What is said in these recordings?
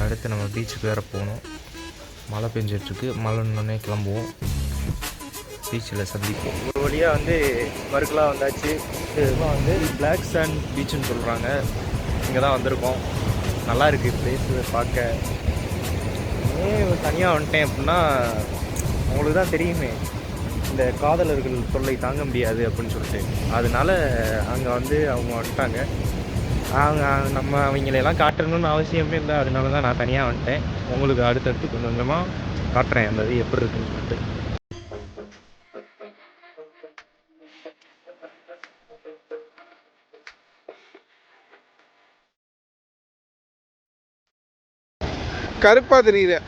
அடுத்து நம்ம பீச்சுக்கு வேறு போகணும். மழை பெஞ்சிட்ருக்கு. மழை நின்னே கிளம்புவோம். பீச்சில் சந்திப்போம். ஒரு வழியாக வந்து வர்க்கலா வந்தாச்சு. இதுதான் வந்து பிளாக் சாண்ட் பீச்சுன்னு சொல்கிறாங்க. இங்கே தான் வந்திருக்கோம். நல்லா இருக்குது பிளேஸு பார்க்க. ஏன் தனியாக வந்துட்டேன் அப்படின்னா, உங்களுக்கு தான் தெரியுமே இந்த காதலர்கள் தொல்லை தாங்க முடியாது அப்படின்னு சொல்லிட்டு, அதனால அங்கே வந்து அவங்க வந்துட்டாங்க. நம்ம அவங்களெல்லாம் காட்டணும்னு அவசியமே இல்லை. அதனால தான் நான் தனியாக வந்துட்டேன். உங்களுக்கு அடுத்தடுத்து கொஞ்சம் கொஞ்சமாக காட்டுறேன் அந்த இது எப்படி இருக்குன்னு சொல்லிட்டு. கருப்பா தெரியுது.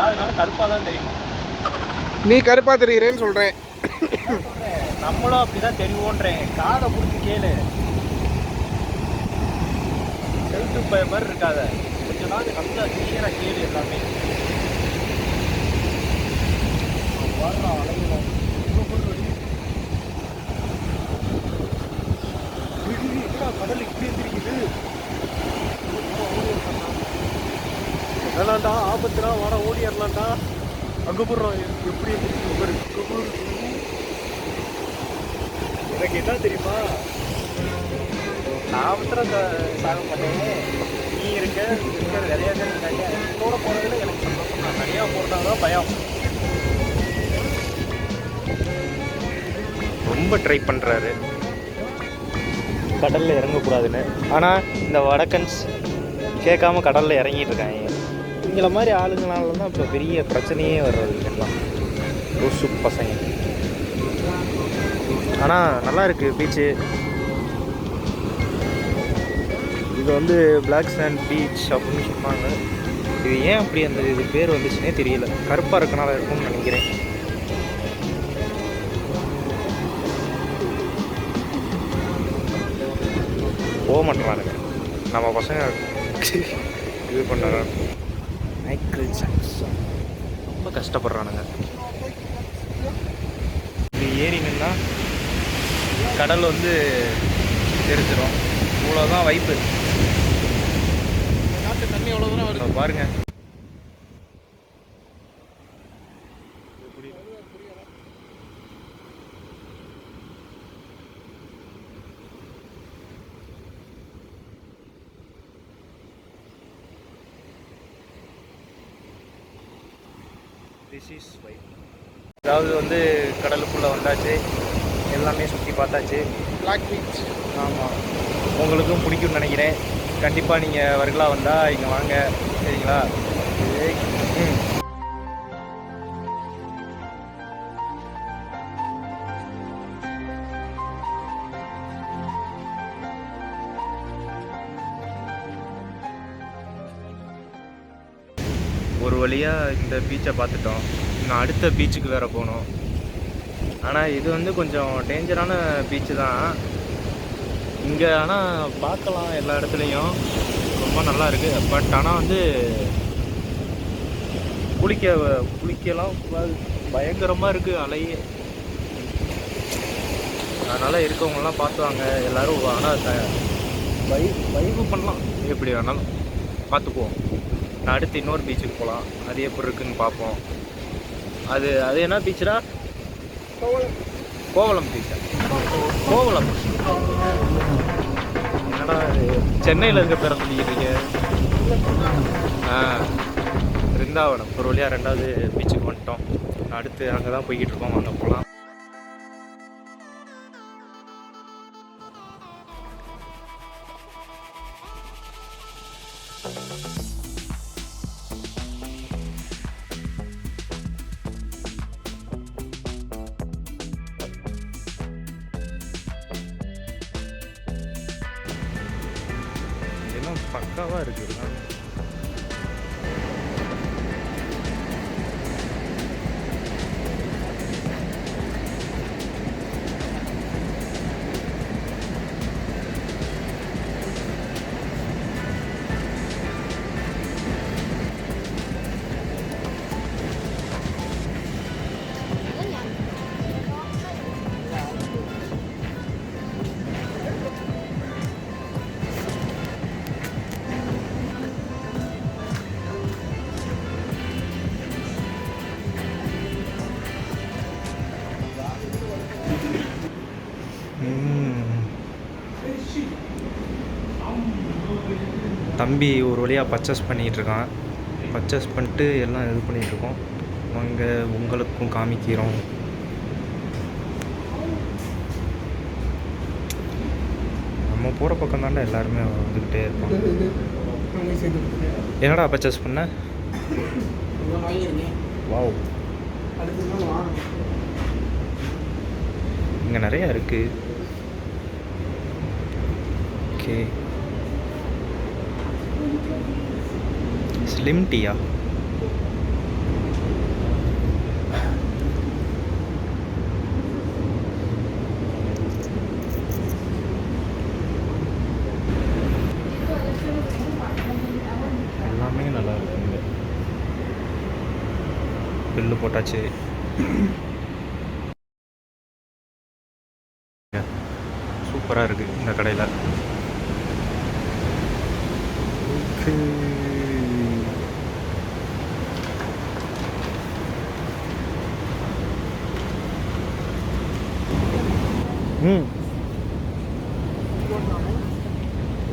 அதனால கருப்பாக தான் தெரியும். நீ கருப்பா தெரியுறேன்னு சொல்கிறேன். நம்மளும் அப்படிதான் தெரியுவோன்றேன். காதை பிடிச்சி கேளு. செல்ஃபு பய மாதிரி இருக்காத. கொஞ்சம் நாள் நல்லா கிளியராக கேளு எல்லாமே. கடல் இப்படி எந்திரிக்குது. வேணாண்டா, ஆபத்துடா, வர ஓடிடலாம்டா. அங்கே போடுறோம் எப்படி எந்திரிக்கு. எனக்கு என்ன தெரியுமா, நான் அவசரம் சாக மாட்டேன். நீ இருக்க நிறையா பேர் இருக்காங்க. கூட போகிறதுல எனக்கு சந்தோஷம். நான் தனியாக போகிறதாதான் பயம். ரொம்ப ட்ரை பண்ணுறாரு கடலில் இறங்கக்கூடாதுன்னு. ஆனால் இந்த வடக்கன்ஸ் கேட்காம கடலில் இறங்கிட்டு இருக்காங்க. இங்களை மாதிரி ஆளுங்களால தான் இப்போ பெரிய பிரச்சனையே வர்றது எல்லாம். லூசு பசங்க. ஆனால் நல்லா இருக்குது பீச்சு. இது வந்து பிளாக் சாண்ட் பீச் அப்படின்னு சொன்னாங்க. இது ஏன் அப்படி அந்த இது பேர் வந்துச்சுன்னே தெரியல. கருப்பாக இருக்கனால இருக்கும்னு நினைக்கிறேன். போக மாட்டேறானுங்க நம்ம பசங்க. இது பண்ணுறாங்க. மைக்கேல் ஜாக்சன் ரொம்ப கஷ்டப்படுறானுங்க. இது ஏறி நின்னா கடல் வந்து தெரிஞ்சிடும். இவ்வளோதான் வைப்பு. நாட்டு தண்ணி எவ்வளோ தூரம் வருது பாருங்க. This is vibe. அதாவது வந்து கடலுக்குள்ளே வந்தாச்சு. எல்லாமே சுற்றி பார்த்தாச்சு. Black beach. ஆமாம், உங்களுக்கும் பிடிக்கும்னு நினைக்கிறேன். கண்டிப்பாக நீங்கள் வர்க்கலா வந்தால் இங்கே வாங்க, சரிங்களா? ஒரு வழியாக இந்த பீச்சை பார்த்துட்டோம். இன்னும் அடுத்த பீச்சுக்கு வேறு போகணும். ஆனால் இது வந்து கொஞ்சம் டேஞ்சரான பீச்சு தான். இங்கே ஆனால் பார்க்கலாம் எல்லா இடத்துலையும். ரொம்ப நல்லா இருக்குது. பட் ஆனால் வந்து குளிக்கலாம் பயங்கரமாக இருக்குது அலையே. அதனால் இருக்கவங்களாம் பார்த்துவாங்க எல்லோரும். ஆனால் வைப்பு பண்ணலாம், எப்படி வேணாலும் பார்த்துக்குவோம். நான் அடுத்து இன்னொரு பீச்சுக்கு போகலாம். அது எப்படி இருக்குதுன்னு பார்ப்போம். அது என்ன பீச்சுடா? கோவளம் பீச்சா? கோவளம் என்னடா சென்னையில் இருக்க பேரை சொல்லிக்கிறீங்க? பிருந்தாவனம். ஒரு வழியாக 2வது பீச்சுக்கு வந்துட்டோம். அடுத்து அங்கே தான் போய்கிட்டு இருக்கோம். அங்கே போகலாம். பக்காவாக இருக்குது. தம்பி ஒரு வழியாக பர்ச்சேஸ் பண்ணிகிட்ருக்கான். பர்ச்சேஸ் பண்ணிட்டு எல்லாம் இது பண்ணிகிட்ருக்கோம். வாங்க உங்களுக்கும் காமிக்கிறோம். நம்ம போகிற பக்கம் தாண்டா எல்லாருமே வந்துக்கிட்டே இருப்பாங்க. என்னடா பர்ச்சேஸ் பண்ண? வாவ், இங்கே நிறையா இருக்குது. ஓகே, ஸ்லிம் டீயா? எல்லாமே நல்லா இருக்குங்க. பில்லு போட்டாச்சு. சூப்பராக இருக்குது இந்த கடையில்.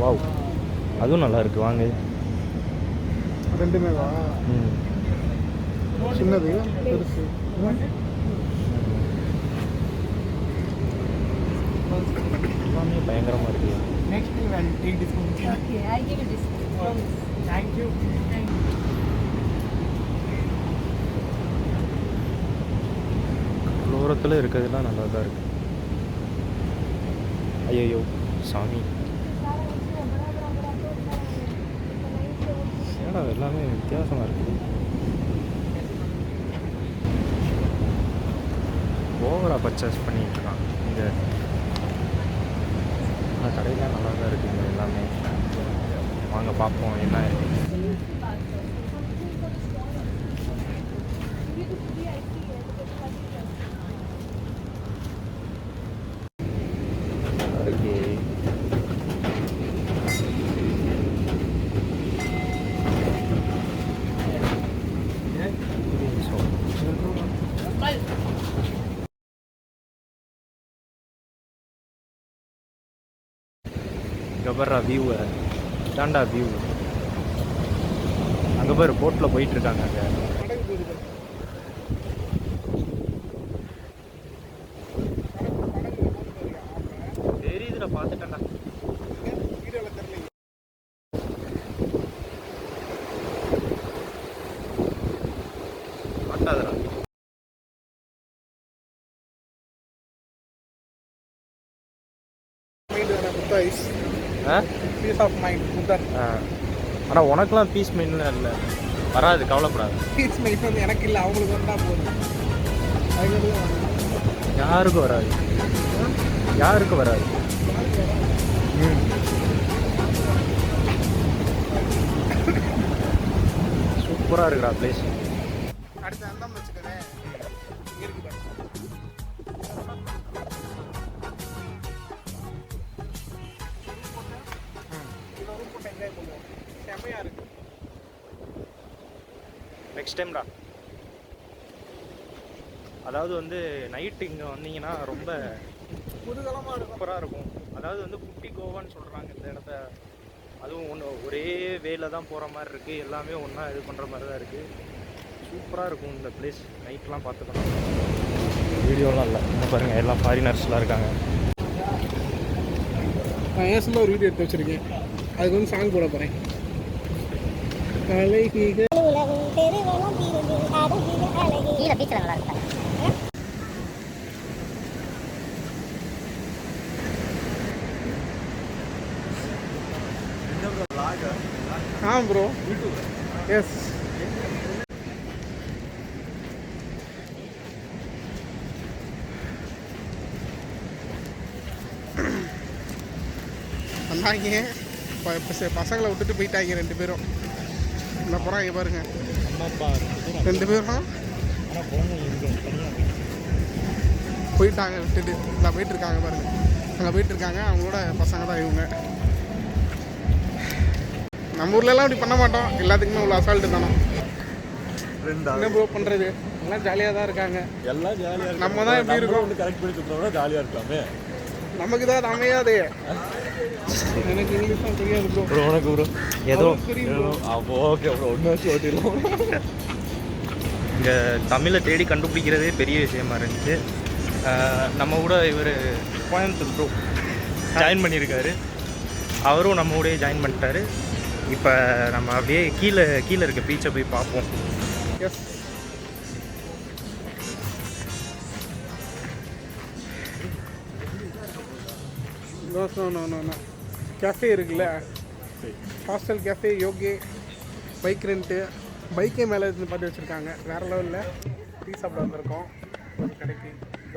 வாவ், அதுவும் நல்லா இருக்குது. வாங்க. ரெண்டுமே வா. சின்னது பெருசு. எல்லாமே பயங்கரமாக இருக்குது. Next week I'll take discount. Okay, I give you discount. Thank you. கடலோரத்தில் இருக்கிறதுலாம் நல்லா தான் இருக்குது. ஐயோ சாமி, ஏடா எல்லாமே வித்தியாசமாக இருக்குது. ஓவராக பர்ச்சேஸ் பண்ணிகிட்டு இருக்கான் இங்கே. ஆனால் கடையெல்லாம் நல்லா தான் இருக்குங்க எல்லாமே. வாங்க பார்ப்போம் என்ன இருக்குது. இங்கே பாரு வியூவை, தாண்டா வியூ. அங்கே பாரு போட்டில் போயிட்டுருக்காங்க. அங்கே தெரியுதுல, பார்த்துட்டேன்டா. பார்த்தாதடா. பீஸ் ஆஃப் மைண்ட் புத்தர். ஆனால் உனக்குலாம் பீஸ் மைண்ட்லாம் இல்லை, வராது, கவலைப்படாது. பீஸ் மைண்ட் வந்து எனக்கு இல்லை, அவங்களுக்கு வந்தால் போதும். யாருக்கும் வராது, யாருக்கும் வராது. சூப்பராக இருக்குடா பிளேஸ். அடுத்து அந்த வச்சுக்கிறேன். இருக்குது செம்மையாக இருக்கு. நெக்ஸ்ட் டைம்டா. அதாவது வந்து நைட்டு இங்கே வந்தீங்கன்னா ரொம்ப புதுகலமாக இருக்கும், சூப்பராக இருக்கும். அதாவது வந்து குட்டி கோவான்னு சொல்கிறாங்க இந்த இடத்த. அதுவும் ஒரே வேல தான் போகிற மாதிரி இருக்குது. எல்லாமே ஒன்றா இது பண்ணுற மாதிரி தான் இருக்குது. சூப்பராக இருக்கும் இந்த பிளேஸ். நைட்லாம் பார்த்துக்கணும். வீடியோலாம் இல்லை, இன்னும் பாருங்கள் எல்லாம் ஃபாரினர்ஸ்லாம் இருக்காங்க. நான் ஏசில் ஒரு வீடியோ எடுத்து வச்சுருக்கேன், அதுக்கு வந்து சாங் போட போகிறேன். கீழே பீச்சில் நல்லா இருக்கா? Bro yes. வந்தாங்க பசங்களை விட்டுட்டு போயிட்டாங்க 2 பேரும். இந்த போகிறாங்க பாருங்க, 2 பேரும் போயிட்டாங்க விட்டுட்டு. இல்லை போயிட்டுருக்காங்க பாருங்க, அங்கே போயிட்டுருக்காங்க. அவங்களோட பசங்க தான் இவங்க. நம்ம ஊர்லலாம் அப்படி பண்ண மாட்டோம், எல்லாத்துக்குமே உள்ள அசால்ட்டு தானே. என்ன ப்ரோ பண்ணுறது, எல்லாம் ஜாலியாக தான் இருக்காங்க. எல்லாம் ஜாலியாக, நம்ம தான் எப்படி இருக்கோம் கரெக்ட் பண்ணி கொடுத்தோம்னா ஜாலியாக இருக்கலாமே. நமக்கு தான் அது அமையாது. எனக்கு இங்கிலீஷ்லாம் தெரியாது ப்ரோ. ப்ரோ உனக்கு ப்ரோ ஏதோ அவருக்கு தெரியும் bro. அப்போ ஓகே ப்ரோ ஒன்று வச்சு ஓட்டிடலாம். இங்கே தமிழை தேடி கண்டுபிடிக்கிறதே பெரிய விஷயமா இருந்துச்சு. நம்ம கூட இவர் கோயம்புத்தூர் ப்ரோ ஜாயின் பண்ணியிருக்காரு. அவரும் நம்ம கூடயே ஜாயின் பண்ணிட்டாரு. இப்போ நம்ம அப்படியே கீழே இருக்க பீச்சை போய் பார்ப்போம். எஸ் நோ கேஃபே இருக்குல்ல, ஹாஸ்டல் கேஃபே, யோகே, பைக் ரெண்ட்டு, பைக்கே மேலே இருந்து பார்த்து வச்சுருக்காங்க. வேறு லெவலில் டீ சாப்பிட வந்திருக்கோம் ஒரு கடைக்கு. The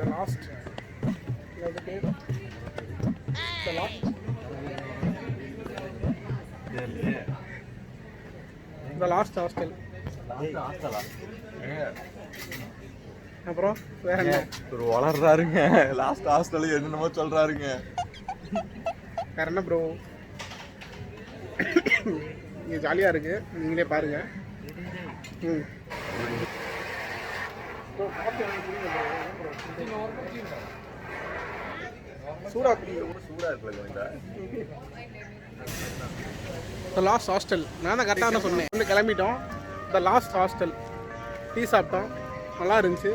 last hostel. அப்புறம் வேற என்ன ஒரு வளர்றாருங்க. லாஸ்ட் ஹாஸ்டல் என்னென்னமோ சொல்றாருங்க. வேற என்ன ப்ரோ? இங்கே ஜாலியாக இருக்குது, நீங்களே பாருங்கள். ம் சூடாக இருக்குல்ல. The last hostel. நான் தான் கரெக்டாக தான் சொன்னேன். வந்து கிளம்பிட்டோம். த லாஸ்ட் ஹாஸ்டல் டீ சாப்பிட்டோம், நல்லா இருந்துச்சு.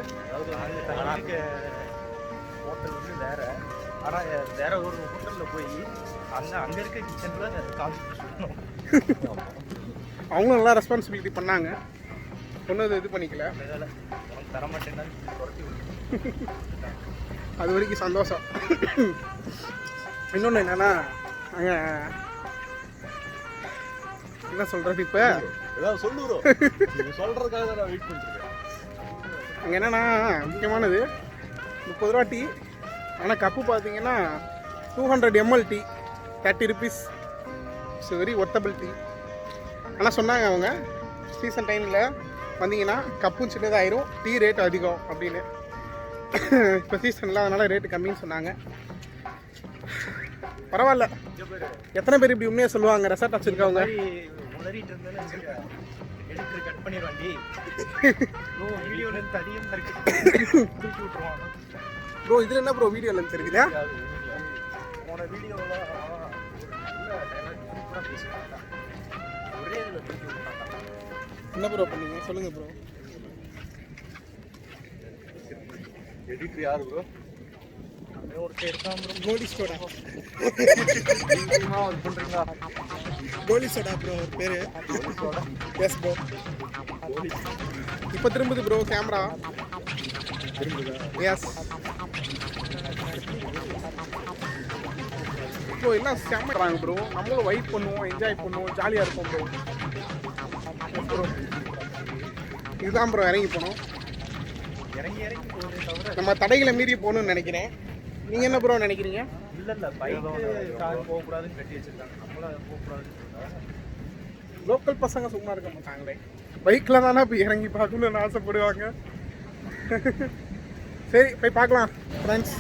ஹோட்டல் வந்து வேறு, ஆனால் வேற ஒரு ஹோட்டலில் போய் அங்கே இருக்க கிச்சனில் காஃபி சொல்லணும். அவங்களும் நல்லா ரெஸ்பான்சிபிலிட்டி பண்ணாங்க. ஒன்றும் இது பண்ணிக்கல. தரமாட்டேன்னா அது வரைக்கும் சந்தோஷம். இன்னொன்று என்னென்னா, அங்கே என்ன சொல்கிறது, இப்போ ஏதாவது சொல்லுறோம் சொல்கிறதுக்காக தான் நான் வெயிட் பண்ணிருக்கேன். அங்கே என்னென்னா முக்கியமானது 30 ரூபா டீ. ஆனால் கப்பு பார்த்தீங்கன்னா 200 ml tea, 30 rupees. It's very worthable tea. ஆனால் சொன்னாங்க அவங்க, சீசன் டைமில் வந்தீங்கன்னா கப்பும் சின்னதாயிரும், டீ ரேட் அதிகம் அப்படின்னு. இப்போ சீசனில் அதனால் ரேட்டு கம்மின்னு சொன்னாங்க. பரவாயில்ல. எத்தனை பேர் இப்படி உண்மையாக சொல்லுவாங்க ரெசார்ட் வச்சுருக்கவங்க? உளறிட்டு இருந்தேன்னு எடுத்து கட் பண்ணிடுவாண்டி வீடியோலேருந்து அதிகமாக இருக்கு தூக்கி விட்டுருவாங்க. ப்ரோ இதில் என்ன ப்ரோ வீடியோ லென்த் இருக்குதா? போன வீடியோவில் ஒரே இதில் தூக்கி விட்டாங்க. என்ன ப்ரோ பண்ணீங்க சொல்லுங்கள் ப்ரோ. எடிட்டர் யாரு ப்ரோ? ஒருத்தர் இருக்கான் ப்ரோ. கோலி சோடா. பண்ணுறீங்களா? கோலி சோடா ப்ரோ ஒரு பேர். Yes bro. இப்போ திரும்புது ப்ரோ கேமரா. எஸ் ப்ரோ எல்லாம் செம்மறாங்க ப்ரோ. நம்மளும் வைப் பண்ணுவோம், என்ஜாய் பண்ணுவோம், ஜாலியாக இருப்போம் ப்ரோ. ப்ரோ இதுதான் ப்ரோ இறங்கி போனோம். இறங்கி போகுதே தவிர நம்ம தடைகளை மீறி போகணும்னு நினைக்கிறேன். நீங்கள் என்ன ப்ரோ நினைக்கிறீங்க? இல்லை பைக்கு கார் போகக்கூடாதுன்னு கட்டி வச்சுருக்காங்க. நம்மளும் அதை போகக்கூடாதுன்னு சொல்கிறாங்க. லோக்கல் பசங்க சும்மா இருக்க மாட்டாங்களே. பைக்கில் தானே இப்போ இறங்கி பார்க்கணும்னு ஆசைப்படுவாங்க. சரி போய் பார்க்கலாம் ஃப்ரெண்ட்ஸ்.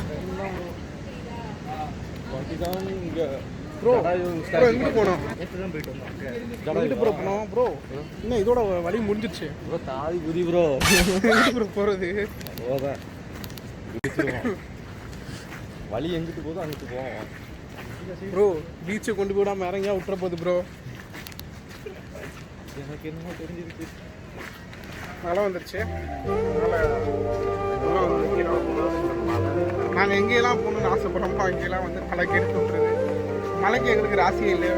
ப்ரோ ப்ரோ எங்கிட்டு போனோம்? நேற்று தான் போயிட்டு வந்தோம். எங்கிட்டு ப்ரோ போனோம்? ப்ரோ இன்னும் இதோட வழி முடிஞ்சிடுச்சு ப்ரோ. தாதி குதி ப்ரோ. எங்கிட்டு ப்ரோ போகிறது? அவ்வளோதான் வழி எங்கிட்டு போதும் அங்கிட்டு போவோம். ப்ரோ பீச்சை கொண்டு போடாமல் இறங்கியா விட்டுற போகுது ப்ரோ. எனக்கு என்னமோ தெரிஞ்சிருக்கு. மழை வந்துருச்சு. நாங்கள் எங்கேயெல்லாம் போகணுன்னு ஆசைப்படுறோமோ அங்கேயெல்லாம் வந்து மழை கெடுத்து விட்டுருது. மழைக்கு எங்களுக்கு ராசியே இல்லை.